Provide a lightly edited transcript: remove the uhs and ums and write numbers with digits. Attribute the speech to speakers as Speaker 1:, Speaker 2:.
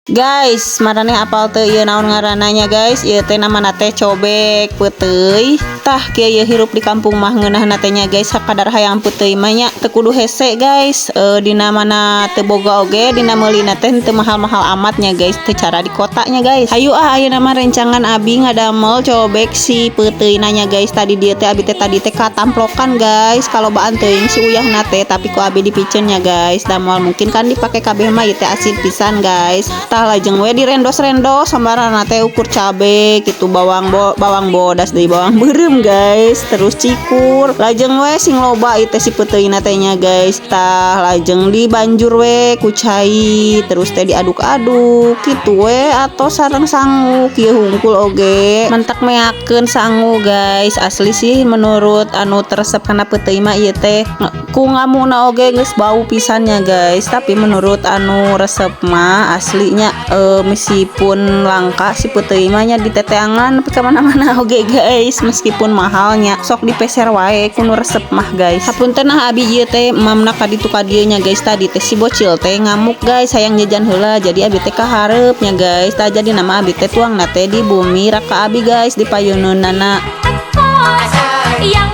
Speaker 1: Guys, marane apal teu ieu naon ngarananya guys? Ieu teh namana teh cobek peuteuy. Tah kieu ieu hirup di kampung mah ngeunahna teh nya guys, sakadar hayang peuteuy mah nya teu kudu hese guys. Dina mana teu boga oge, dina meulina teh teu mahal-mahal amat nya guys, teu cara di kotanya guys. Hayu ayeuna mah rencangan abi ngadamel cobek si peuteuy nanya guys. Tadi dieu teh abi teh tadi teh katamplokan guys. Kalobaan teuing si uyahna teh tapi ku abi dipiceun nya guys. Da moal mungkin kan dipake kabeh mah ieu teh asin pisan guys. Lajeng we direndos-rendos sambarana teh ukur cabe gitu, bawang bodas deui, bawang beureum guys, terus cikur. Lajeng we sing loba ieu teh si peuteuina teh nya guys. Tah lajeng dibanjur we ku cai, terus teh diaduk-aduk kitu we atau sareng sangu kieu hungkul oge. Mentak meakeun sangu guys. Asli sih menurut anu teresep kana peuteuy mah ieu teh ku ngamuna oge geus bau pisannya guys. Tapi menurut anu resep mah aslinya meskipun langka si peuteuy mah nya diteteangan tapi kamana-mana oge guys, meskipun mahalnya sok dipeser wae kuno resep mah guys. Hapunten nah abi ieu teh mamna kaditu ka dieu nya guys. Tadi teh si bocil teh ngamuk guys, hayang jajan heula jadi abi teh kahareup nya guys. Tah jadi nama abi teh tuangna teh di bumi raka abi guys, di payeuneunana.
Speaker 2: Yang